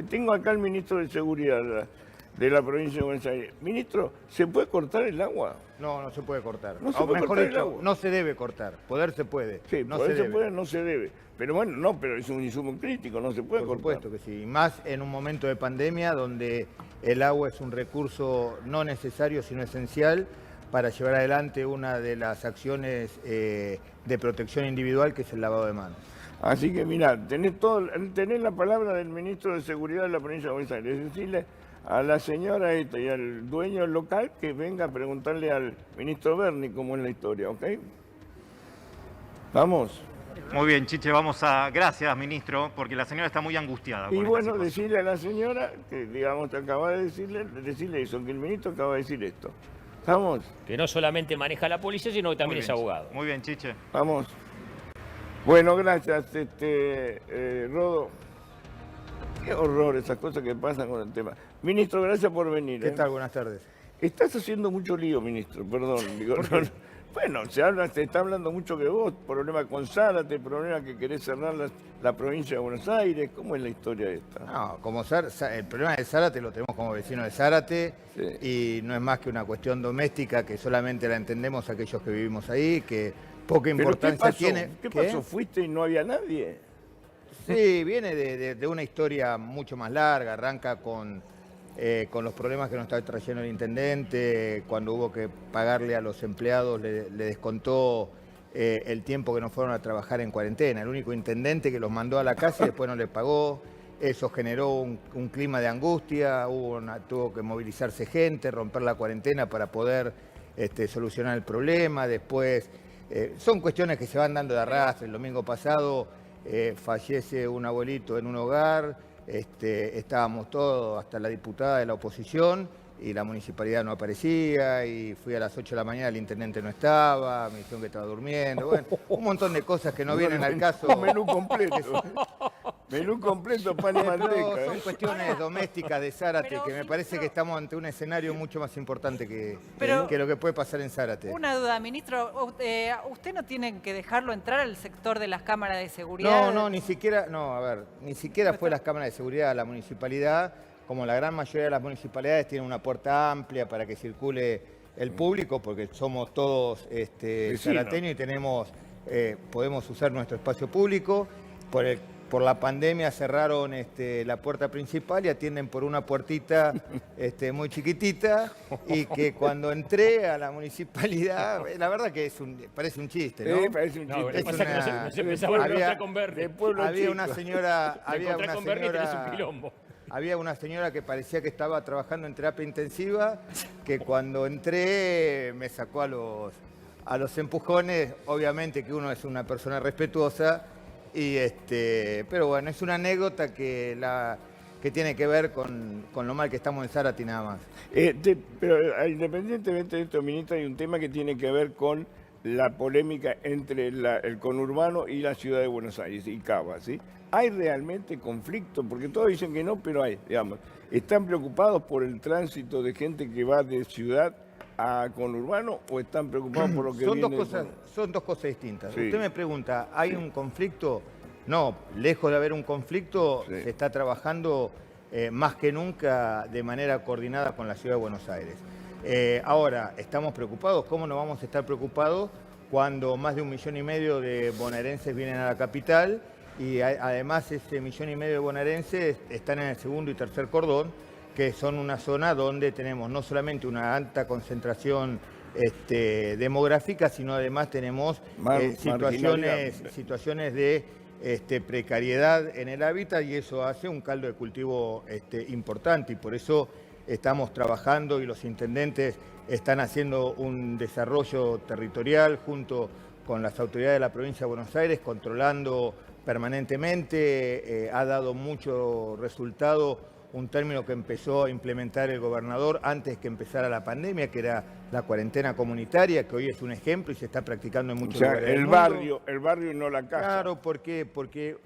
Tengo acá al ministro de Seguridad de la provincia de Buenos Aires. Ministro, ¿se puede cortar el agua? No, no se puede cortar. No se puede mejor cortar el dicho, agua. no se debe cortar. Poder se puede. Sí, no poder se se debe. puede, no se debe. Pero bueno, no, pero es un insumo crítico, no se puede Por cortar. supuesto que sí. Y más en un momento de pandemia donde el agua es un recurso no necesario, sino esencial para llevar adelante una de las acciones de protección individual, que es el lavado de manos. Así que mirá, tenés la palabra del ministro de Seguridad de la provincia de Buenos Aires. Decirle a la señora esta y al dueño del local que venga a preguntarle al ministro Berni cómo es la historia, ¿ok? Vamos. Muy bien, Chiche, gracias, ministro, porque la señora está muy angustiada. Y con bueno, esta situación. decirle a la señora que, digamos, te acaba de decirle eso, que el ministro acaba de decir esto. ¿Estamos? Que no solamente maneja la policía, sino que también Muy es bien, abogado. Muy bien, Chiche. Vamos. Bueno, gracias, Rodo. Qué horror esas cosas que pasan con el tema. Ministro, gracias por venir. ¿Qué tal? Buenas tardes. Estás haciendo mucho lío, ministro, perdón. Digo, bueno, se está hablando mucho que vos, problema con Zárate, problema que querés cerrar la provincia de Buenos Aires. ¿Cómo es la historia esta? No, el problema de Zárate lo tenemos como vecino de Zárate, Sí. y no es más que una cuestión doméstica que solamente la entendemos aquellos que vivimos ahí, que poca ¿Pero importancia qué pasó? tiene. ¿Qué pasó? ¿Fuiste y no había nadie? Sí, viene de una historia mucho más larga, arranca con los problemas que nos está trayendo el intendente, cuando hubo que pagarle a los empleados, le descontó el tiempo que no fueron a trabajar en cuarentena. El único intendente que los mandó a la casa y después no les pagó. Eso generó un clima de angustia, tuvo que movilizarse gente, romper la cuarentena para poder solucionar el problema. Después, son cuestiones que se van dando de arrastre. El domingo pasado fallece un abuelito en un hogar. Estábamos todos, hasta la diputada de la oposición, y la municipalidad no aparecía, y fui a las 8 de la mañana, el intendente no estaba, me dijeron que estaba durmiendo, bueno, un montón de cosas que no vienen al caso. Menú completo. Menú completo, pan y Pero manteca. son cuestiones domésticas de Zárate, Pero, que me parece ministro, que estamos ante un escenario mucho más importante que Pero- lo que puede pasar en Zárate. Una duda, ministro. ¿Usted no tiene que dejarlo entrar al sector de las cámaras de seguridad? Ni siquiera fue las cámaras de seguridad a la municipalidad. Como la gran mayoría de las municipalidades tienen una puerta amplia para que circule el público, porque somos todos zarateños y podemos usar nuestro espacio público. Por la pandemia cerraron la puerta principal y atienden por una puertita muy chiquitita, y que cuando entré a la municipalidad, la verdad que parece un chiste, ¿no? Parece un No, chiste. lo que Es pasa es que una- no se empezaba a había- encontrar con Berni. de pueblo Había chico. una señora, Te encontrás con Berni y tenés un quilombo. había una señora que parecía que estaba trabajando en terapia intensiva, que cuando entré me sacó a los empujones. Obviamente que uno es una persona respetuosa, pero bueno, es una anécdota que tiene que ver con lo mal que estamos en Zárate y nada más. Pero independientemente de esto, ministro, hay un tema que tiene que ver con la polémica entre el conurbano y la ciudad de Buenos Aires y Cava, ¿sí? ¿Hay realmente conflicto? Porque todos dicen que no, pero hay, digamos. ¿Están preocupados por el tránsito de gente que va de ciudad a conurbano o están preocupados por lo que Son viene? son dos cosas distintas. Sí. Usted me pregunta, ¿hay un conflicto? No, lejos de haber un conflicto, Sí. se está trabajando más que nunca de manera coordinada con la Ciudad de Buenos Aires. Ahora, ¿estamos preocupados? ¿Cómo no vamos a estar preocupados cuando más de 1,5 millones de bonaerenses vienen a la capital? Y además ese 1,5 millones de bonaerenses están en el segundo y tercer cordón, que son una zona donde tenemos no solamente una alta concentración demográfica, sino además tenemos situaciones de precariedad en el hábitat, y eso hace un caldo de cultivo importante, y por eso estamos trabajando y los intendentes están haciendo un desarrollo territorial junto con las autoridades de la provincia de Buenos Aires, controlando permanentemente. Ha dado mucho resultado un término que empezó a implementar el gobernador antes que empezara la pandemia, que era la cuarentena comunitaria, que hoy es un ejemplo y se está practicando en O muchos sea, lugares del el mundo. barrio y no la casa. Claro, ¿por qué? Porque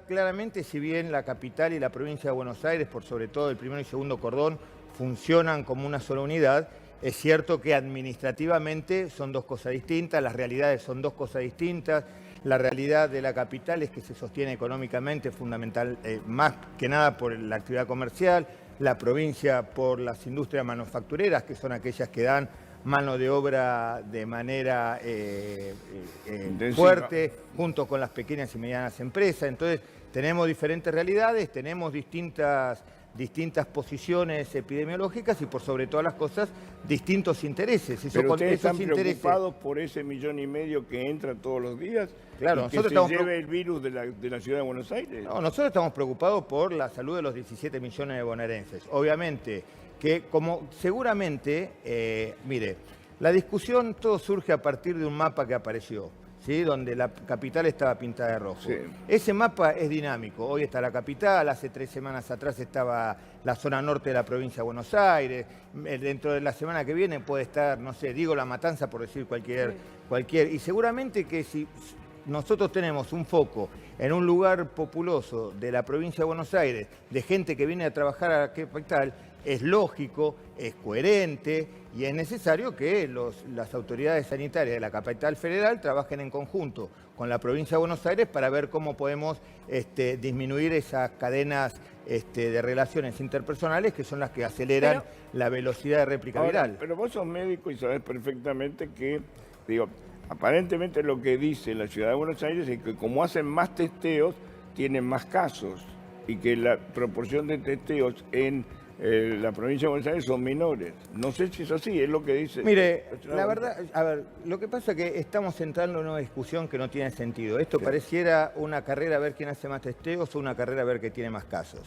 claramente, si bien la capital y la provincia de Buenos Aires, por sobre todo el primero y segundo cordón, funcionan como una sola unidad, es cierto que administrativamente son dos cosas distintas, las realidades son dos cosas distintas. La realidad de la capital es que se sostiene económicamente fundamental, más que nada por la actividad comercial, la provincia por las industrias manufactureras, que son aquellas que dan mano de obra de manera fuerte, junto con las pequeñas y medianas empresas. Entonces, tenemos diferentes realidades, tenemos distintas posiciones epidemiológicas y, por sobre todas las cosas, distintos intereses. Pero ustedes están preocupados por ese 1,5 millones que entra todos los días, claro, y que se lleve el virus de la ciudad de Buenos Aires. No, nosotros estamos preocupados por la salud de los 17 millones de bonaerenses. Obviamente que, como seguramente, mire, la discusión todo surge a partir de un mapa que apareció, ¿sí? Donde la capital estaba pintada de rojo. Sí. Ese mapa es dinámico. Hoy está la capital, hace 3 semanas atrás estaba la zona norte de la provincia de Buenos Aires. Dentro de la semana que viene puede estar, no sé, digo La Matanza por decir cualquier. Y seguramente que si nosotros tenemos un foco en un lugar populoso de la provincia de Buenos Aires, de gente que viene a trabajar a la capital, es lógico, es coherente y es necesario que las autoridades sanitarias de la capital federal trabajen en conjunto con la provincia de Buenos Aires para ver cómo podemos disminuir esas cadenas de relaciones interpersonales que son las que aceleran la velocidad de réplica viral. Pero vos sos médico y sabés perfectamente que, digo, aparentemente lo que dice la ciudad de Buenos Aires es que como hacen más testeos, tienen más casos y que la proporción de testeos en la provincia de Buenos Aires son menores. No sé si es así, es lo que dice. Mire, la verdad, a ver, lo que pasa es que estamos entrando en una discusión que no tiene sentido. Esto pareciera una carrera a ver quién hace más testeos o una carrera a ver quién tiene más casos.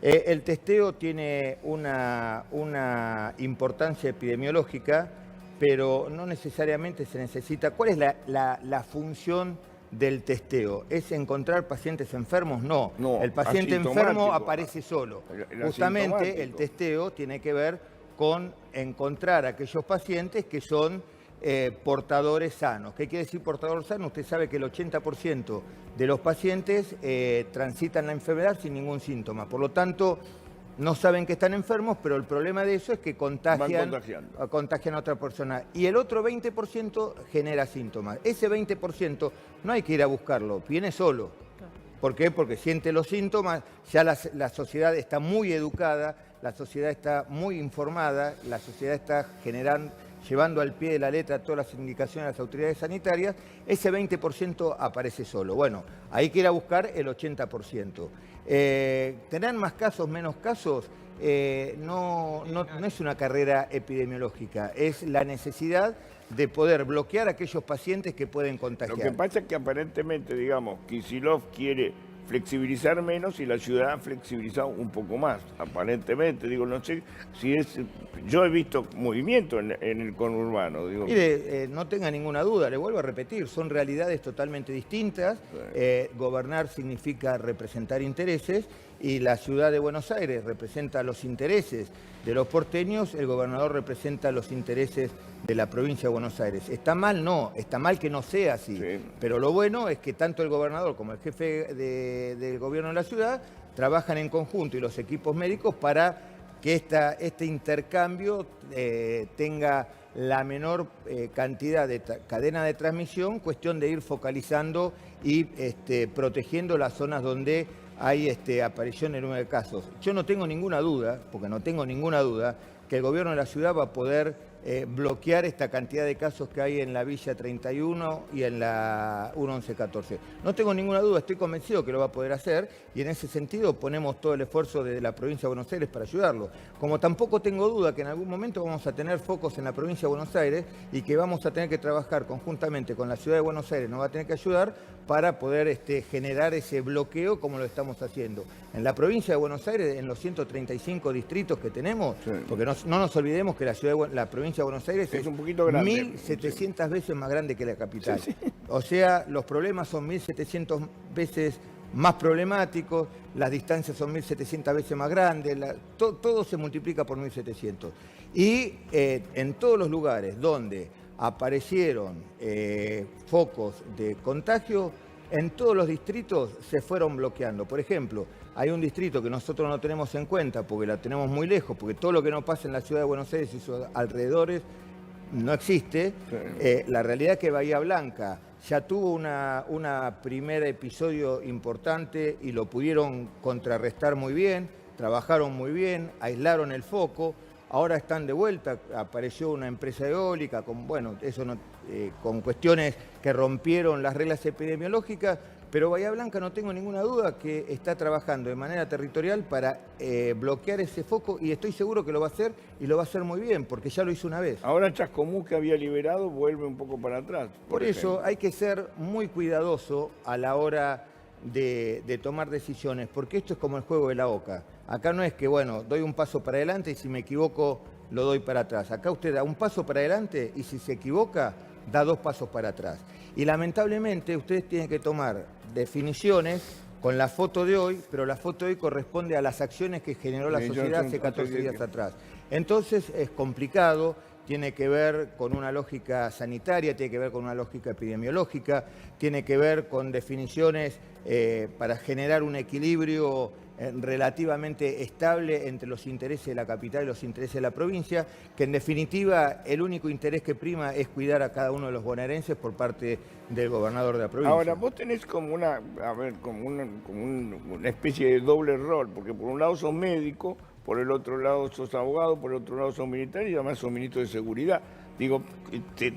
El testeo tiene una importancia epidemiológica, pero no necesariamente se necesita. ¿Cuál es la función del testeo? ¿Es encontrar pacientes enfermos? No, el paciente enfermo aparece solo. Justamente el testeo tiene que ver con encontrar aquellos pacientes que son portadores sanos. ¿Qué quiere decir portador sano? Usted sabe que el 80% de los pacientes transitan la enfermedad sin ningún síntoma. Por lo tanto, no saben que están enfermos, pero el problema de eso es que contagian a otra persona. Y el otro 20% genera síntomas. Ese 20% no hay que ir a buscarlo, viene solo. ¿Por qué? Porque siente los síntomas, ya la sociedad está muy educada, la sociedad está muy informada, la sociedad está llevando al pie de la letra todas las indicaciones de las autoridades sanitarias, ese 20% aparece solo. Bueno, hay que ir a buscar el 80%. ¿Tener más casos, menos casos? No es una carrera epidemiológica, es la necesidad de poder bloquear a aquellos pacientes que pueden contagiar. Lo que pasa es que aparentemente, digamos, Kicillof quiere flexibilizar menos y la ciudad ha flexibilizado un poco más, aparentemente. Digo, no sé si es... Yo he visto movimiento en el conurbano. Digo. Mire, no tenga ninguna duda, le vuelvo a repetir, son realidades totalmente distintas. Gobernar significa representar intereses y la ciudad de Buenos Aires representa los intereses de los porteños, el gobernador representa los intereses de la provincia de Buenos Aires. ¿Está mal? No, está mal que no sea así. Sí. Pero lo bueno es que tanto el gobernador como el jefe del gobierno de la ciudad trabajan en conjunto y los equipos médicos para que este intercambio tenga la menor cantidad de cadena de transmisión, cuestión de ir focalizando y protegiendo las zonas donde hay aparición de número de casos. Yo no tengo ninguna duda, porque no tengo ninguna duda, que el gobierno de la ciudad va a poder bloquear esta cantidad de casos que hay en la Villa 31 y en la 1114. No tengo ninguna duda, estoy convencido que lo va a poder hacer y en ese sentido ponemos todo el esfuerzo de la provincia de Buenos Aires para ayudarlo. Como tampoco tengo duda que en algún momento vamos a tener focos en la provincia de Buenos Aires y que vamos a tener que trabajar conjuntamente con la ciudad de Buenos Aires, nos va a tener que ayudar para poder generar ese bloqueo como lo estamos haciendo. En la provincia de Buenos Aires, en los 135 distritos que tenemos, porque no nos olvidemos que la provincia de Buenos Aires es un poquito grande, 1.700 veces más grande que la capital. O sea, los problemas son 1.700 veces más problemáticos, las distancias son 1.700 veces más grandes, todo se multiplica por 1.700. Y en todos los lugares donde aparecieron focos de contagio, en todos los distritos se fueron bloqueando. Por ejemplo, hay un distrito que nosotros no tenemos en cuenta porque la tenemos muy lejos, porque todo lo que no pasa en la ciudad de Buenos Aires y sus alrededores no existe. Sí. La realidad es que Bahía Blanca ya tuvo una primer episodio importante y lo pudieron contrarrestar muy bien, trabajaron muy bien, aislaron el foco. Ahora están de vuelta, apareció una empresa eólica con, bueno, eso no, con cuestiones que rompieron las reglas epidemiológicas, pero Bahía Blanca no tengo ninguna duda que está trabajando de manera territorial para bloquear ese foco y estoy seguro que lo va a hacer y lo va a hacer muy bien, porque ya lo hizo una vez. Ahora Chascomús, que había liberado, vuelve un poco para atrás. Por eso hay que ser muy cuidadoso a la hora de tomar decisiones, porque esto es como el juego de la oca. Acá no es que, bueno, doy un paso para adelante y si me equivoco lo doy para atrás. Acá usted da un paso para adelante y si se equivoca, da 2 pasos para atrás. Y lamentablemente ustedes tienen que tomar definiciones con la foto de hoy, pero la foto de hoy corresponde a las acciones que generó la sociedad hace 14 días atrás. Entonces es complicado. Tiene que ver con una lógica sanitaria, tiene que ver con una lógica epidemiológica, tiene que ver con definiciones para generar un equilibrio relativamente estable entre los intereses de la capital y los intereses de la provincia, que en definitiva el único interés que prima es cuidar a cada uno de los bonaerenses por parte del gobernador de la provincia. Ahora, vos tenés como una especie de doble rol, porque por un lado sos médico, por el otro lado sos abogado, por el otro lado sos militar y además sos ministro de Seguridad. Digo,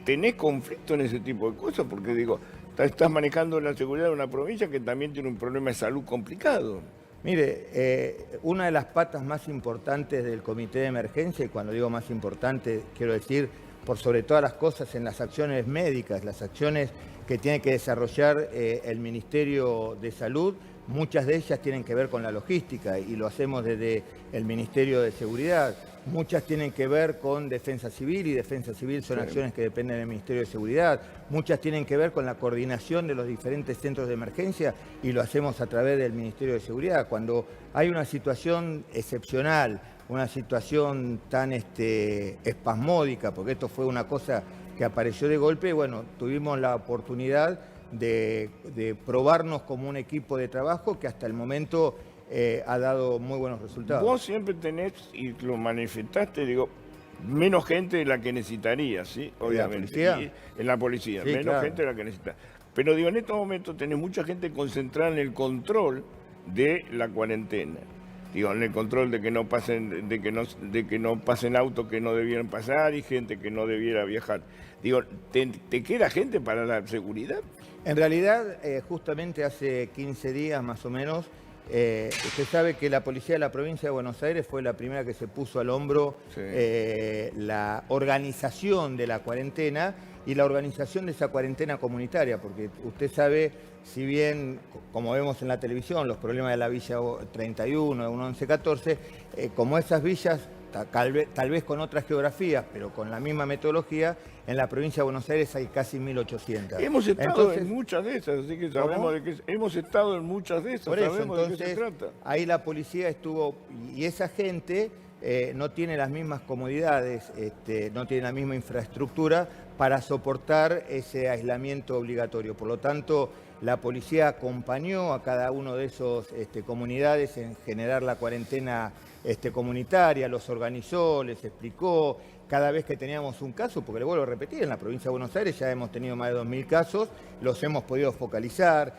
¿tenés conflicto en ese tipo de cosas? Porque digo, estás manejando la seguridad de una provincia que también tiene un problema de salud complicado. Mire, una de las patas más importantes del comité de emergencia, y cuando digo más importante, quiero decir, por sobre todas las cosas, en las acciones médicas, las acciones que tiene que desarrollar el Ministerio de Salud, muchas de ellas tienen que ver con la logística y lo hacemos desde el Ministerio de Seguridad. Muchas tienen que ver con Defensa Civil y Defensa Civil son acciones que dependen del Ministerio de Seguridad. Muchas tienen que ver con la coordinación de los diferentes centros de emergencia y lo hacemos a través del Ministerio de Seguridad. Cuando hay una situación excepcional, una situación tan espasmódica, porque esto fue una cosa que apareció de golpe, bueno, tuvimos la oportunidad de probarnos como un equipo de trabajo que hasta el momento ha dado muy buenos resultados. Vos siempre tenés, y lo manifestaste, digo, menos gente de la que necesitarías, ¿sí? Obviamente. ¿En la policía? En la policía, Sí, menos claro. gente de la que necesitas. Pero digo, en estos momentos tenés mucha gente concentrada en el control de la cuarentena. Digo, en el control de que no pasen, de que no pasen autos que no debieran pasar y gente que no debiera viajar. Digo, ¿te queda gente para la seguridad? En realidad, justamente hace 15 días más o menos, usted sabe que la policía de la provincia de Buenos Aires fue la primera que se puso al hombro Sí. la organización de la cuarentena y la organización de esa cuarentena comunitaria, porque usted sabe, si bien, como vemos en la televisión, los problemas de la Villa 31, de 1114, como esas villas, tal vez con otras geografías, pero con la misma metodología, en la provincia de Buenos Aires hay casi 1.800. Hemos estado Entonces, en muchas de esas, así que sabemos ¿cómo? de qué hemos estado en muchas de esas, por eso, sabemos de qué se entonces, trata. ahí la policía estuvo, y esa gente no tiene las mismas comodidades, no tiene la misma infraestructura para soportar ese aislamiento obligatorio. Por lo tanto, la policía acompañó a cada uno de esos comunidades en generar la cuarentena comunitaria, los organizó, les explicó. Cada vez que teníamos un caso, porque le vuelvo a repetir, en la provincia de Buenos Aires ya hemos tenido más de 2.000 casos, los hemos podido focalizar.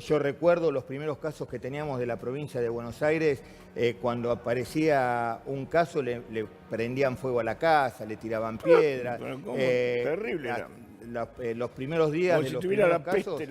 Yo recuerdo los primeros casos que teníamos de la provincia de Buenos Aires, cuando aparecía un caso le prendían fuego a la casa, le tiraban piedras. Pero ¿cómo? Terrible era. Los primeros días Como de si los tuviera primeros casos...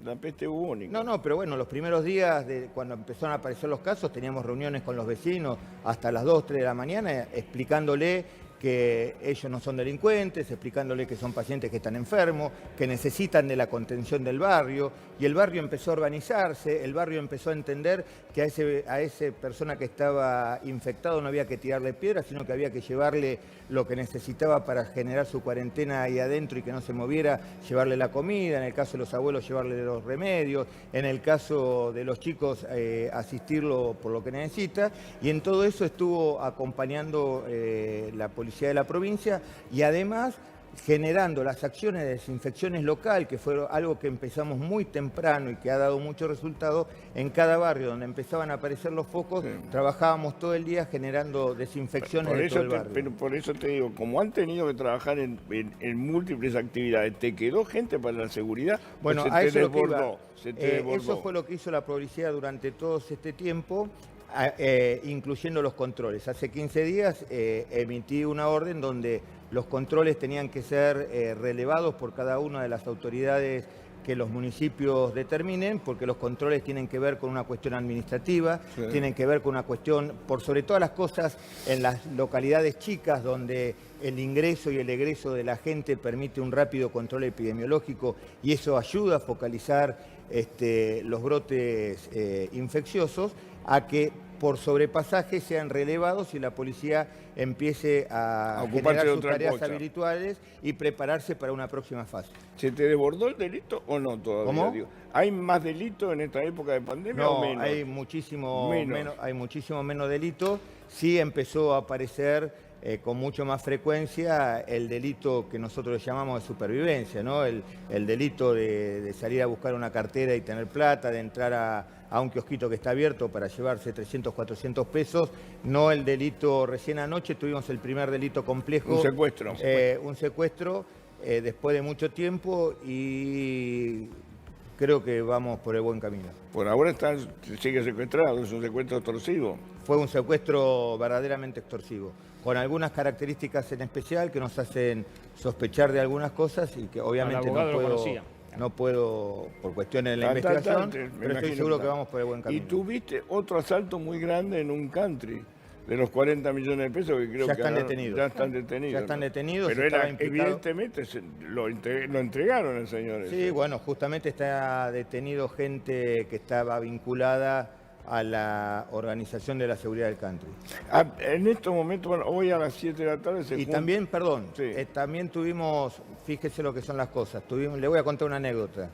la peste bubónica. No, pero bueno, los primeros días, cuando empezaron a aparecer los casos, teníamos reuniones con los vecinos hasta las 2, 3 de la mañana, explicándole que ellos no son delincuentes, explicándole que son pacientes que están enfermos, que necesitan de la contención del barrio, y el barrio empezó a organizarse, el barrio empezó a entender que a esa persona que estaba infectado no había que tirarle piedras, sino que había que llevarle lo que necesitaba para generar su cuarentena ahí adentro y que no se moviera, llevarle la comida, en el caso de los abuelos llevarle los remedios, en el caso de los chicos asistirlo por lo que necesita, y en todo eso estuvo acompañando la policía de la provincia y además generando las acciones de desinfecciones local, que fue algo que empezamos muy temprano y que ha dado mucho resultado. En cada barrio donde empezaban a aparecer los focos, trabajábamos todo el día generando desinfecciones de todo el barrio. Pero por eso te digo, como han tenido que trabajar en múltiples actividades, ¿te quedó gente para la seguridad? Bueno, ¿O a eso es lo que iba. se te desbordó? Eso fue lo que hizo la policía durante todo este tiempo, incluyendo los controles. Hace 15 días emití una orden donde los controles tenían que ser relevados por cada una de las autoridades que los municipios determinen, porque los controles tienen que ver con una cuestión administrativa, tienen que ver con una cuestión, por sobre todas las cosas, en las localidades chicas donde el ingreso y el egreso de la gente permite un rápido control epidemiológico y eso ayuda a focalizar los brotes infecciosos, a que por sobrepasaje sean relevados y la policía empiece a generar sus tareas habituales y prepararse para una próxima fase. ¿Se te desbordó el delito o no todavía? ¿Cómo? Digo, ¿hay más delito en esta época de pandemia o menos? Hay muchísimo menos delito. Sí empezó a aparecer con mucho más frecuencia el delito que nosotros llamamos de supervivencia, ¿no? El delito de salir a buscar una cartera y tener plata, de entrar a un kiosquito que está abierto para llevarse 300, 400 pesos, no el delito. Recién anoche tuvimos el primer delito complejo. Un secuestro. Un secuestro después de mucho tiempo y creo que vamos por el buen camino. Por ahora sigue secuestrado, es un secuestro extorsivo. Fue un secuestro verdaderamente extorsivo, con algunas características en especial que nos hacen sospechar de algunas cosas y que obviamente no puedo por cuestiones de la investigación, pero estoy seguro que vamos por el buen camino. Y tuviste otro asalto muy grande en un country, de los 40 millones de pesos que creo ya que están detenidos. Ya están detenidos. Ya están detenidos. Pero evidentemente lo entregaron al señor. Sí, bueno, justamente está detenido gente que estaba vinculada a la organización de la seguridad del country. En estos momentos, bueno, hoy a las 7 de la tarde se Y también, perdón, sí. También tuvimos, fíjese lo que son las cosas, le voy a contar una anécdota.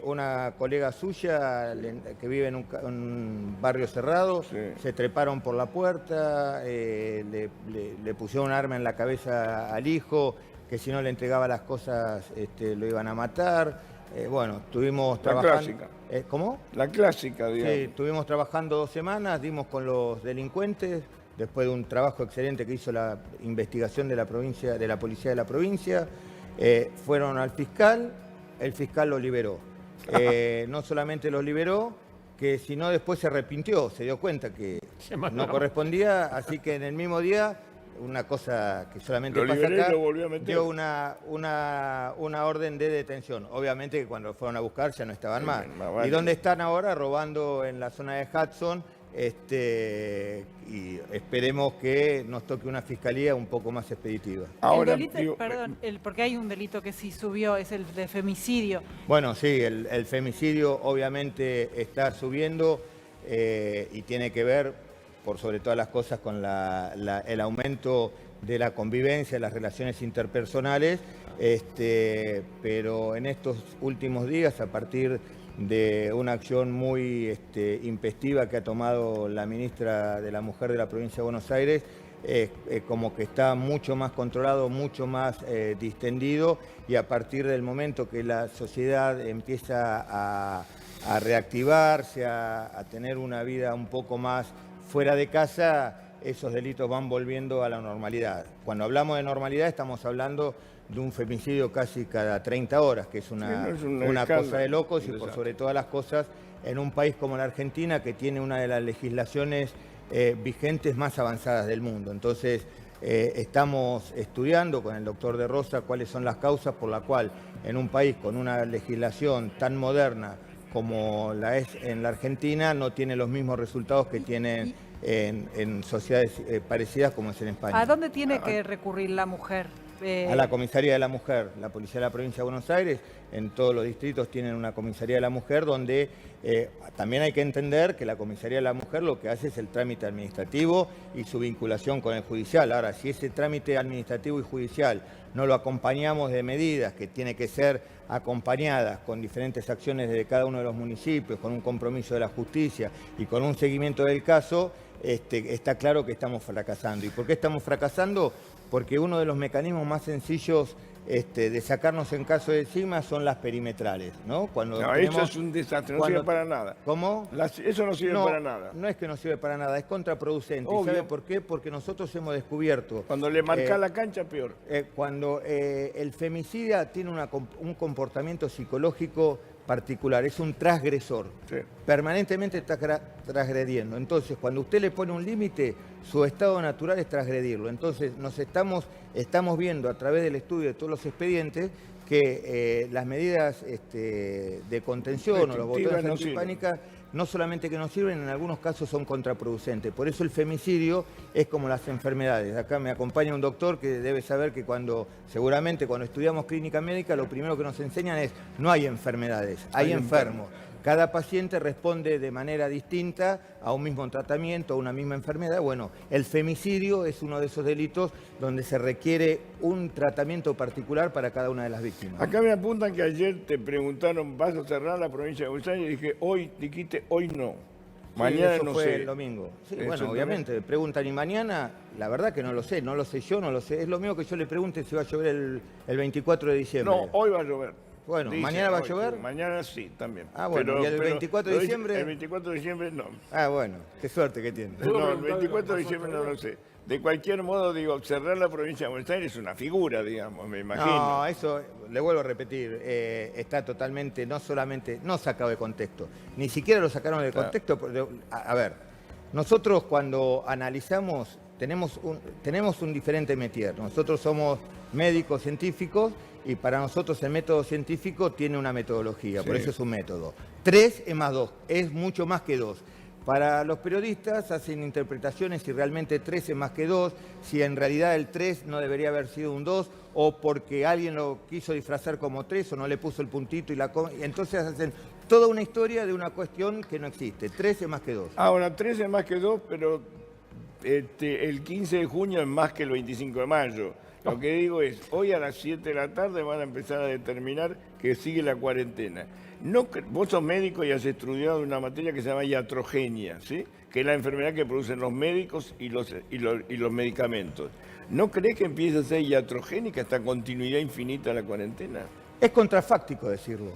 Una colega suya que vive en un barrio cerrado, se treparon por la puerta, le pusieron un arma en la cabeza al hijo, que si no le entregaba las cosas lo iban a matar. Bueno, estuvimos trabajando. La clásica. ¿Cómo? La clásica, digamos. Sí, estuvimos trabajando 2 semanas, dimos con los delincuentes, después de un trabajo excelente que hizo la investigación de la policía de la provincia, fueron al fiscal, el fiscal lo liberó. No solamente lo liberó, que sino después se arrepintió, se dio cuenta que no correspondía, así que en el mismo día, una cosa que solamente pasa acá, dio una orden de detención. Obviamente que cuando fueron a buscar ya no estaban más. ¿Y dónde están ahora? Robando en la zona de Hudson. Y esperemos que nos toque una fiscalía un poco más expeditiva. Ahora, porque hay un delito que sí subió, es el de femicidio. Bueno, sí, el femicidio obviamente está subiendo y tiene que ver, por sobre todas las cosas, con el aumento de la convivencia, de las relaciones interpersonales, pero en estos últimos días, a partir de una acción muy impestiva que ha tomado la ministra de la Mujer de la provincia de Buenos Aires, como que está mucho más controlado, mucho más distendido, y a partir del momento que la sociedad empieza a reactivarse, a tener una vida un poco más fuera de casa, esos delitos van volviendo a la normalidad. Cuando hablamos de normalidad estamos hablando de un femicidio casi cada 30 horas, que es una cosa de locos, y por sobre todas las cosas en un país como la Argentina, que tiene una de las legislaciones vigentes más avanzadas del mundo. Entonces estamos estudiando con el doctor De Rosa cuáles son las causas por las cuales en un país con una legislación tan moderna como la es en la Argentina no tiene los mismos resultados que tienen en sociedades parecidas como es en España. ¿A dónde tiene que recurrir la mujer? A la Comisaría de la Mujer, la Policía de la Provincia de Buenos Aires, en todos los distritos tienen una comisaría de la mujer, donde también hay que entender que la comisaría de la mujer lo que hace es el trámite administrativo y su vinculación con el judicial. Ahora, si ese trámite administrativo y judicial no lo acompañamos de medidas que tienen que ser acompañadas con diferentes acciones de cada uno de los municipios, con un compromiso de la justicia y con un seguimiento del caso, está claro que estamos fracasando. ¿Y por qué estamos fracasando? Porque uno de los mecanismos más sencillos de sacarnos en caso de encima son las perimetrales, ¿no? Eso es un desastre, no sirve para nada. ¿Cómo? Eso no sirve para nada. No es que no sirve para nada, es contraproducente. Obvio. ¿Sabe por qué? Porque nosotros hemos descubierto... Cuando le marca la cancha, peor. Cuando el femicida tiene un comportamiento psicológico particular, es un transgresor, Sí. permanentemente está transgrediendo. Entonces, cuando usted le pone un límite, su estado natural es transgredirlo. Entonces, estamos viendo a través del estudio de todos los expedientes que las medidas de contención o los botones no antipánicas no solamente que no sirven, en algunos casos son contraproducentes. Por eso el femicidio es como las enfermedades. Acá me acompaña un doctor que debe saber que seguramente cuando estudiamos clínica médica, lo primero que nos enseñan es no hay enfermedades, hay enfermos. Cada paciente responde de manera distinta a un mismo tratamiento, a una misma enfermedad. Bueno, el femicidio es uno de esos delitos donde se requiere un tratamiento particular para cada una de las víctimas. Acá me apuntan que ayer te preguntaron, ¿vas a cerrar la provincia de Buenos Aires? Y dije, hoy, dijiste, hoy no. Mañana eso no fue sé. el domingo. Sí, Eso bueno, obviamente, me preguntan, ¿y mañana? La verdad que no lo sé yo, no lo sé. Es lo mismo que yo le pregunte si va a llover el 24 de diciembre. No, hoy va a llover. Bueno, Dicen, ¿mañana va a hoy, llover? sí, mañana sí, también. Ah, bueno, ¿y el 24 de diciembre? El 24 de diciembre no. Ah, bueno, qué suerte que tiene. No, el 24 de diciembre no lo sé. De cualquier modo, digo, cerrar la provincia de Buenos Aires es una figura, digamos, me imagino. No, eso, le vuelvo a repetir, está totalmente, no solamente, no sacado de contexto, ni siquiera lo sacaron de contexto. A ver, nosotros cuando analizamos, tenemos un diferente métier. Nosotros somos médicos científicos y para nosotros el método científico tiene una metodología, Sí. por eso es un método. 3 es más 2, es mucho más que 2. Para los periodistas hacen interpretaciones si realmente 3 es más que 2, si en realidad el 3 no debería haber sido un 2, o porque alguien lo quiso disfrazar como 3 o no le puso el puntito y entonces hacen toda una historia de una cuestión que no existe. 3 es más que 2. Ahora, 13 es más que 2, pero el 15 de junio es más que el 25 de mayo. Lo que digo es, hoy a las 7 de la tarde van a empezar a determinar que sigue la cuarentena. Vos sos médico y has estudiado una materia que se llama iatrogenia, ¿sí? Que es la enfermedad que producen los médicos y los medicamentos. ¿No crees que empieza a ser iatrogénica esta continuidad infinita de la cuarentena? Es contrafáctico decirlo.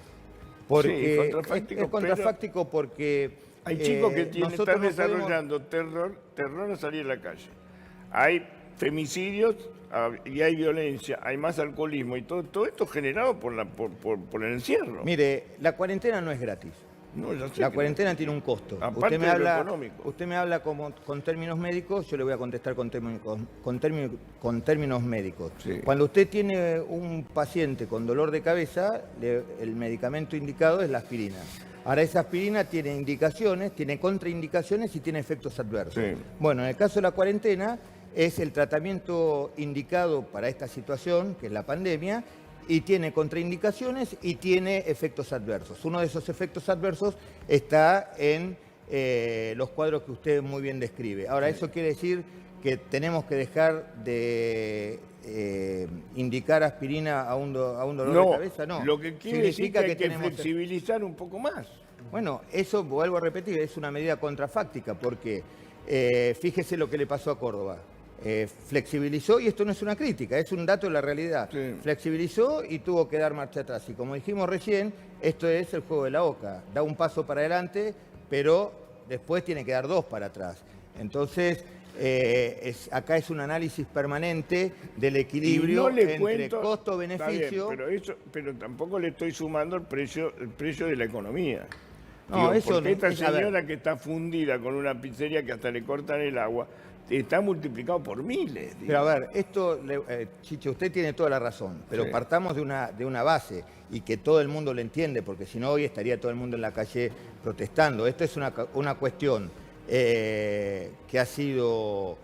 Porque Sí, contrafáctico, es contrafáctico porque hay chicos que están nosotros no podemos- desarrollando terror a salir a la calle. Hay femicidios y hay violencia, hay más alcoholismo y todo esto generado por el encierro. Mire, la cuarentena no es gratis. No, ya sé La que cuarentena tiene un costo. Aparte de lo económico. Usted me habla con términos médicos, yo le voy a contestar con términos médicos. Sí. Cuando usted tiene un paciente con dolor de cabeza, el medicamento indicado es la aspirina. Ahora, esa aspirina tiene indicaciones, tiene contraindicaciones y tiene efectos adversos. Sí. Bueno, en el caso de la cuarentena, es el tratamiento indicado para esta situación, que es la pandemia, y tiene contraindicaciones y tiene efectos adversos. Uno de esos efectos adversos está en los cuadros que usted muy bien describe. Ahora, eso quiere decir que tenemos que dejar de indicar aspirina a un dolor de cabeza. No, lo que quiere decir que hay que tenemos... flexibilizar un poco más. Bueno, eso, vuelvo a repetir, es una medida contrafáctica, porque fíjese lo que le pasó a Córdoba. Flexibilizó, y esto no es una crítica, es un dato de la realidad. Sí. Flexibilizó y tuvo que dar marcha atrás. Y como dijimos recién, esto es el juego de la oca. Da un paso para adelante, pero después tiene que dar 2 para atrás. Entonces, acá es un análisis permanente del equilibrio entre costo-beneficio. Pero tampoco le estoy sumando el precio de la economía. No, eso porque esta no es, a ver. señora que está fundida con una pizzería que hasta le cortan el agua, está multiplicado por miles. Pero a ver, esto, Chicho, usted tiene toda la razón, pero Sí. partamos de una base y que todo el mundo lo entiende, porque si no hoy estaría todo el mundo en la calle protestando. Esto es una cuestión que ha sido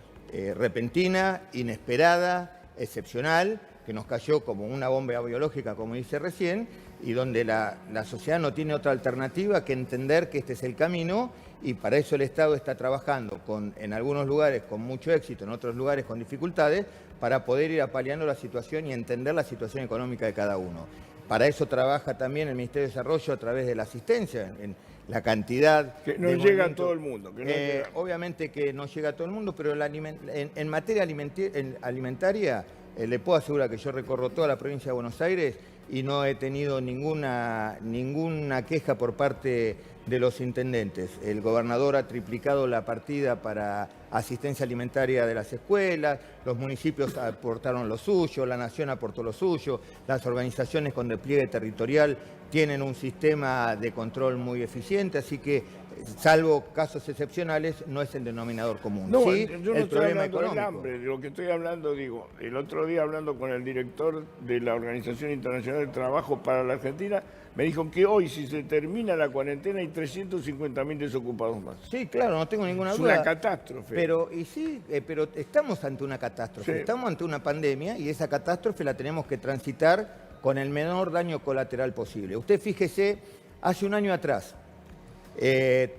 repentina, inesperada, excepcional, que nos cayó como una bomba biológica, como dice recién, y donde la sociedad no tiene otra alternativa que entender que este es el camino, y para eso el Estado está trabajando en algunos lugares con mucho éxito, en otros lugares con dificultades, para poder ir apaleando la situación y entender la situación económica de cada uno. Para eso trabaja también el Ministerio de Desarrollo a través de la asistencia, en la cantidad que no de llega a movimientos. todo el mundo. Que no llega. Obviamente que no llega a todo el mundo, pero en materia alimentaria, le puedo asegurar que yo recorro toda la provincia de Buenos Aires y no he tenido ninguna queja por parte de los intendentes. El gobernador ha triplicado la partida para asistencia alimentaria de las escuelas, los municipios aportaron lo suyo, la Nación aportó lo suyo, las organizaciones con despliegue territorial tienen un sistema de control muy eficiente, así que, salvo casos excepcionales, no es el denominador común. No, sí, yo no el estoy problema hablando del económico. hambre, de lo que estoy hablando, digo, el otro día hablando con el director de la Organización Internacional del Trabajo para la Argentina, me dijo que hoy, si se termina la cuarentena, hay 350.000 desocupados más. Sí, claro, no tengo ninguna Es duda. una catástrofe. Pero estamos ante una catástrofe, Sí. estamos ante una pandemia y esa catástrofe la tenemos que transitar con el menor daño colateral posible. Usted fíjese, hace un año atrás,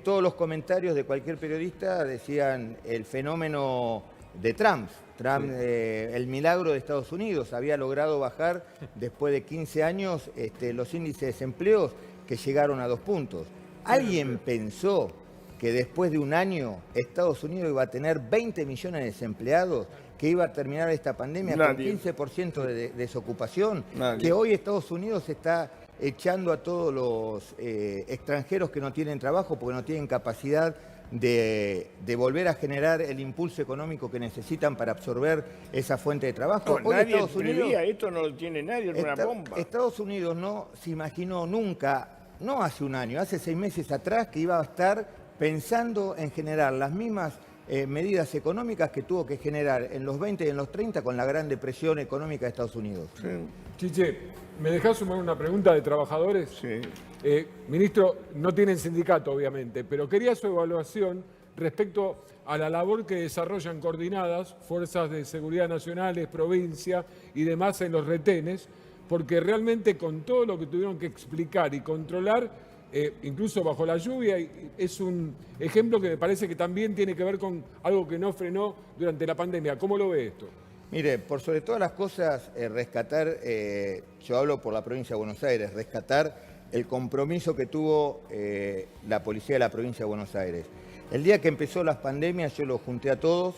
todos los comentarios de cualquier periodista decían el fenómeno de Trump, el milagro de Estados Unidos, había logrado bajar después de 15 años los índices de desempleo que llegaron a 2 puntos. ¿Alguien pensó que después de un año Estados Unidos iba a tener 20 millones de desempleados, que iba a terminar esta pandemia Nadie. con 15% de desocupación, Nadie. que hoy Estados Unidos está echando a todos los extranjeros que no tienen trabajo porque no tienen capacidad de volver a generar el impulso económico que necesitan para absorber esa fuente de trabajo? No, Hoy nadie Estados Unidos, prevía, esto no lo tiene nadie, es una bomba. Estados Unidos no se imaginó nunca, no hace un año, hace 6 meses atrás, que iba a estar pensando en generar las mismas medidas económicas que tuvo que generar en los 20 y en los 30 con la gran depresión económica de Estados Unidos. Sí, Chiche, ¿me dejás sumar una pregunta de trabajadores? sí. Ministro, no tienen sindicato, obviamente, pero quería su evaluación respecto a la labor que desarrollan coordinadas fuerzas de seguridad nacionales, provincia y demás en los retenes, porque realmente con todo lo que tuvieron que explicar y controlar, incluso bajo la lluvia, es un ejemplo que me parece que también tiene que ver con algo que no frenó durante la pandemia. ¿Cómo lo ve esto? Mire, por sobre todas las cosas, rescatar, yo hablo por la provincia de Buenos Aires, rescatar el compromiso que tuvo la policía de la provincia de Buenos Aires. El día que empezó las pandemias yo los junté a todos,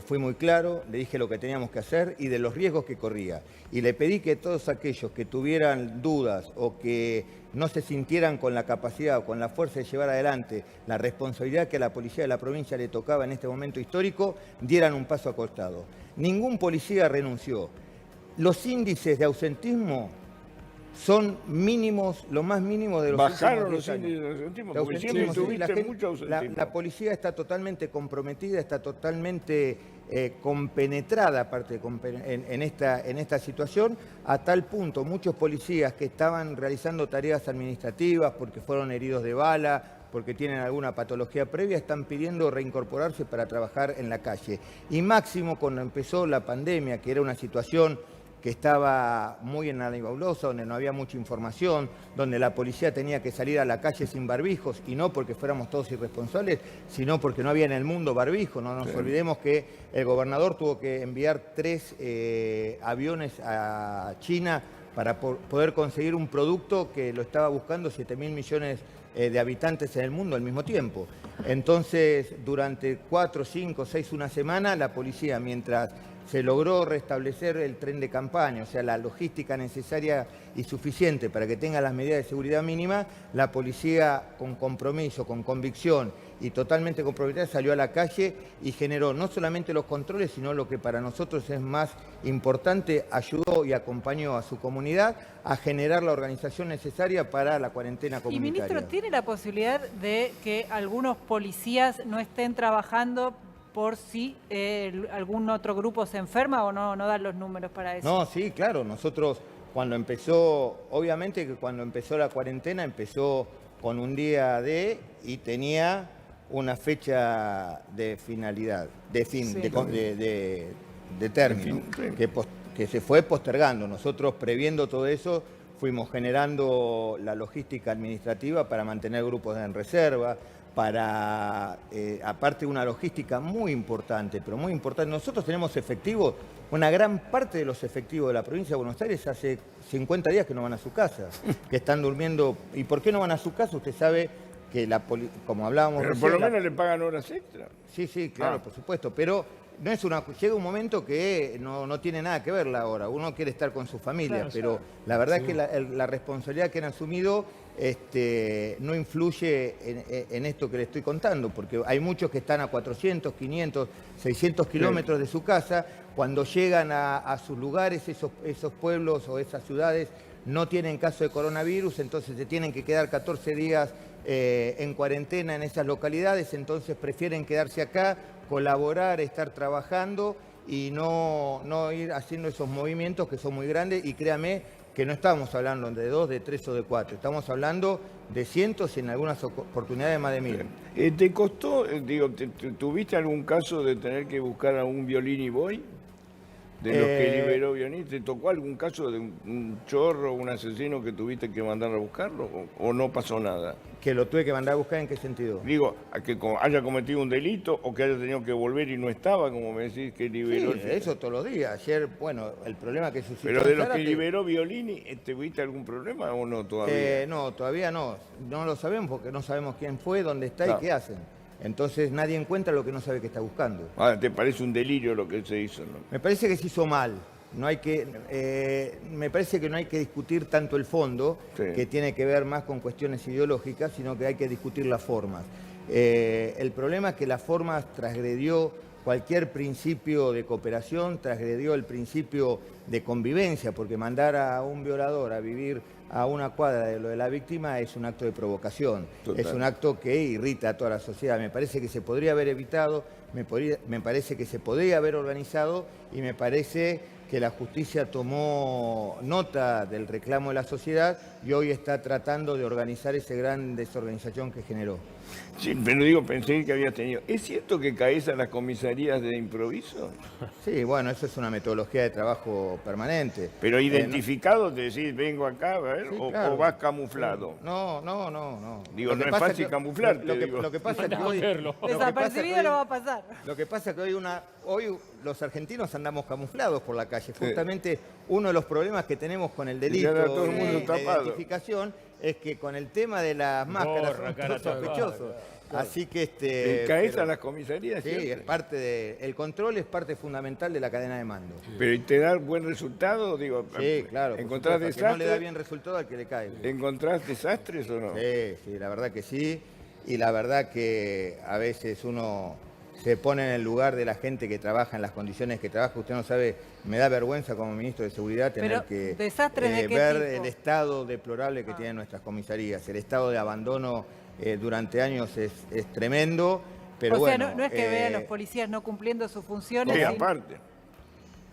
fui muy claro, le dije lo que teníamos que hacer y de los riesgos que corría. Y le pedí que todos aquellos que tuvieran dudas o que no se sintieran con la capacidad o con la fuerza de llevar adelante la responsabilidad que a la policía de la provincia le tocaba en este momento histórico, dieran un paso a costado. Ningún policía renunció. Los índices de ausentismo son mínimos, lo más mínimo de los Bajaron últimos los 10 años. índices de ausentismo, De porque siempre ausentismo, sí, la tuviste gente- mucho ausentismo. la policía está totalmente comprometida, está totalmente compenetrada aparte en esta situación, a tal punto muchos policías que estaban realizando tareas administrativas porque fueron heridos de bala, porque tienen alguna patología previa, están pidiendo reincorporarse para trabajar en la calle. Y máximo cuando empezó la pandemia, que era una situación que estaba muy en la nebulosa, donde no había mucha información, donde la policía tenía que salir a la calle sin barbijos, y no porque fuéramos todos irresponsables, sino porque no había en el mundo barbijo. No nos olvidemos que el gobernador tuvo que enviar 3 aviones a China para poder conseguir un producto que lo estaba buscando 7.000 millones de habitantes en el mundo al mismo tiempo. Entonces, durante 4, 5, 6, una semana, la policía, mientras se logró restablecer el tren de campaña, o sea, la logística necesaria y suficiente para que tenga las medidas de seguridad mínima, la policía con compromiso, con convicción y totalmente comprometida salió a la calle y generó no solamente los controles, sino lo que para nosotros es más importante, ayudó y acompañó a su comunidad a generar la organización necesaria para la cuarentena Y comunitaria. ministro, ¿tiene la posibilidad de que algunos policías no estén trabajando por si algún otro grupo se enferma o no dan los números para eso? No, sí, claro. Nosotros cuando empezó, obviamente que cuando empezó la cuarentena empezó con un día y tenía una fecha de finalidad, de fin, Sí. de término, De fin. que se fue postergando. Nosotros previendo todo eso fuimos generando la logística administrativa para mantener grupos en reserva, para, aparte una logística muy importante, pero muy importante. Nosotros tenemos efectivos, una gran parte de los efectivos de la provincia de Buenos Aires hace 50 días que no van a su casa, que están durmiendo. ¿Y por qué no van a su casa? Usted sabe que, como hablábamos Pero recién, por lo menos le pagan horas extra. Sí, sí, claro, por supuesto, pero no es llega un momento que no tiene nada que ver la hora, uno quiere estar con su familia, Claro, pero la verdad es que la responsabilidad que han asumido no influye en esto que le estoy contando, porque hay muchos que están a 400, 500, 600 kilómetros de su casa, cuando llegan a sus lugares, esos pueblos o esas ciudades no tienen caso de coronavirus, entonces se tienen que quedar 14 días en cuarentena en esas localidades, entonces prefieren quedarse acá, colaborar, estar trabajando y no ir haciendo esos movimientos que son muy grandes. Y créame que no estamos hablando de 2, de 3 o de 4, estamos hablando de cientos y en algunas oportunidades más de 1000. ¿Te costó, tuviste algún caso de tener que buscar a un Violini Boy? De los que liberó Violini, ¿te tocó algún caso de un chorro, un asesino que tuviste que mandar a buscarlo o no pasó nada? ¿Que lo tuve que mandar a buscar en qué sentido? Digo, a que haya cometido un delito o que haya tenido que volver y no estaba, como me decís, que liberó. Sí, eso todos los días. Ayer, bueno, el problema que suscitó... Pero de los que liberó Violini, ¿tuviste algún problema o no todavía? No, todavía no. No lo sabemos porque no sabemos quién fue, dónde está y qué hacen. Entonces nadie encuentra lo que no sabe que está buscando. ¿Te parece un delirio lo que se hizo, no? Me parece que se hizo mal. No hay me parece que no hay que discutir tanto el fondo, que tiene que ver más con cuestiones ideológicas, sino que hay que discutir las formas. El problema es que las formas transgredió cualquier principio de cooperación, transgredió el principio de convivencia, porque mandar a un violador a vivir a una cuadra de lo de la víctima es un acto de provocación. Total. Es un acto que irrita a toda la sociedad. Me parece que se podría haber evitado, me parece que se podría haber organizado y me parece que la justicia tomó nota del reclamo de la sociedad y hoy está tratando de organizar esa gran desorganización que generó. Sí, pero pensé que había tenido... ¿Es cierto que caes a las comisarías de improviso? Sí, bueno, eso es una metodología de trabajo permanente. Pero identificado, te decís, vengo acá, a ver, sí, o, claro. o vas camuflado. No. Digo, no es fácil camuflarte. Lo que pasa es que hoy... Desapercibido no va a pasar. Lo que pasa es que hoy los argentinos andamos camuflados por la calle. Justamente uno de los problemas que tenemos con el delito de identificación es que con el tema de las máscaras son todos sospechosos. Así que ¿Caes a las comisarías? Sí, el control es parte fundamental de la cadena de mando. Pero ¿y te da buen resultado? Sí, claro. ¿Encontrás desastres? No le da bien resultado al que le cae. ¿Encontrás desastres o no? Sí, la verdad que sí. Y la verdad que a veces uno se pone en el lugar de la gente que trabaja en las condiciones que trabaja. Usted no sabe, me da vergüenza como ministro de Seguridad tener que ver el estado deplorable que tienen nuestras comisarías. El estado de abandono durante años es tremendo, pero o sea, bueno... no es que vean a los policías no cumpliendo sus funciones... Sí, aparte.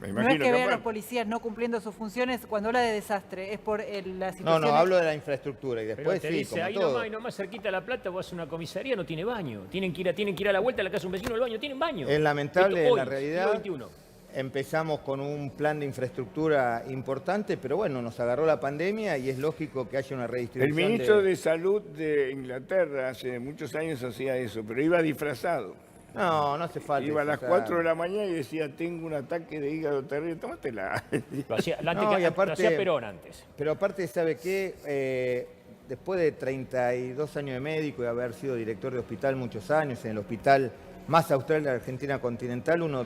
No es que vean a los policías no cumpliendo sus funciones cuando habla de desastre, es por la situación... No, hablo de la infraestructura y después pero te dice, como ahí todo. nomás cerquita de La Plata, vos haces una comisaría, no tiene baño. Tienen que ir a la vuelta a la casa de un vecino, el baño tienen baño. Es lamentable, hoy, la realidad. siglo XXI. Empezamos con un plan de infraestructura importante, pero bueno, nos agarró la pandemia y es lógico que haya una redistribución. El ministro de Salud de Inglaterra hace muchos años hacía eso, pero iba disfrazado. No hace falta. Iba a las 4 de la mañana y decía, tengo un ataque de hígado terrible, tómatela. Lo hacía Perón antes. Pero aparte, ¿sabe qué? Después de 32 años de médico y haber sido director de hospital muchos años, en el hospital más austral de la Argentina continental, uno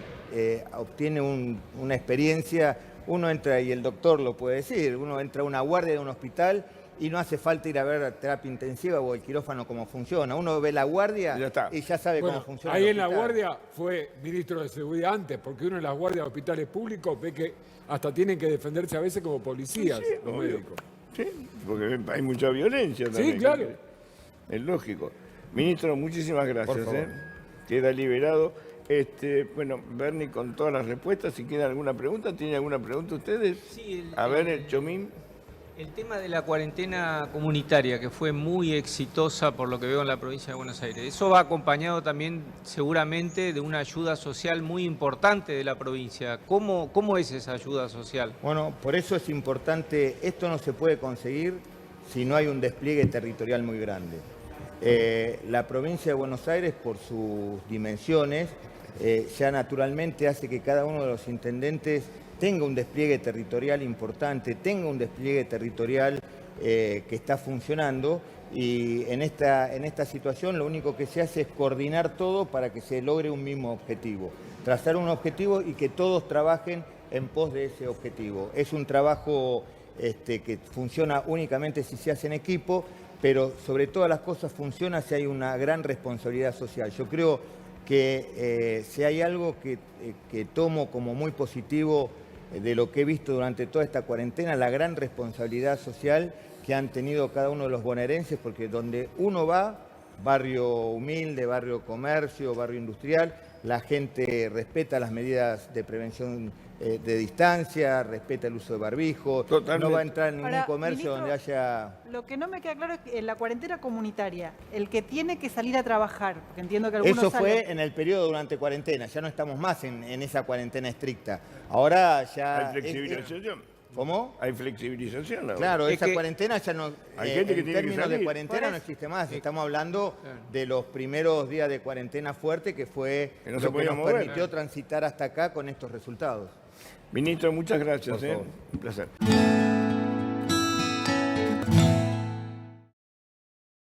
obtiene una experiencia, uno entra, y el doctor lo puede decir, uno entra a una guardia de un hospital y no hace falta ir a ver terapia intensiva o el quirófano cómo funciona. Uno ve la guardia y ya sabe cómo funciona. Ahí en la guardia fue ministro de Seguridad antes, porque uno en las guardias de hospitales públicos ve que hasta tienen que defenderse a veces como policías, los médicos. Sí, porque hay mucha violencia también. Sí, claro. Es lógico. Ministro, muchísimas gracias. Por favor. Queda liberado. Bueno, Bernie, con todas las respuestas, si queda alguna pregunta, ¿tiene alguna pregunta ustedes? Sí, a ver, el Chomín. El tema de la cuarentena comunitaria, que fue muy exitosa por lo que veo en la provincia de Buenos Aires, eso va acompañado también seguramente de una ayuda social muy importante de la provincia. ¿Cómo es esa ayuda social? Bueno, por eso es importante, esto no se puede conseguir si no hay un despliegue territorial muy grande. La provincia de Buenos Aires, por sus dimensiones, ya naturalmente hace que cada uno de los intendentes tenga un despliegue territorial importante, tenga un despliegue territorial que está funcionando, y en esta situación lo único que se hace es coordinar todo para que se logre un mismo objetivo, trazar un objetivo y que todos trabajen en pos de ese objetivo. Es un trabajo que funciona únicamente si se hace en equipo, pero sobre todas las cosas funciona si hay una gran responsabilidad social. Yo creo que si hay algo que tomo como muy positivo de lo que he visto durante toda esta cuarentena, la gran responsabilidad social que han tenido cada uno de los bonaerenses, porque donde uno va, barrio humilde, barrio comercio, barrio industrial, la gente respeta las medidas de prevención de distancia, respeta el uso de barbijo, Totalmente. no va a entrar en ningún Ahora, comercio ministro, donde haya... Lo que no me queda claro es que en la cuarentena comunitaria, el que tiene que salir a trabajar, porque entiendo que algunos Eso fue salen... en el periodo durante cuarentena, ya no estamos más en esa cuarentena estricta. Ahora ya... Hay flexibilización. ¿Cómo? Hay flexibilización ahora. Claro, Es esa que cuarentena ya no... hay gente que en tiene que términos de salir. cuarentena no existe más. Estamos hablando de los primeros días de cuarentena fuerte, que fue Que no se lo que podía nos mover. permitió transitar hasta acá con estos resultados. Ministro, muchas gracias. Por favor. Un placer.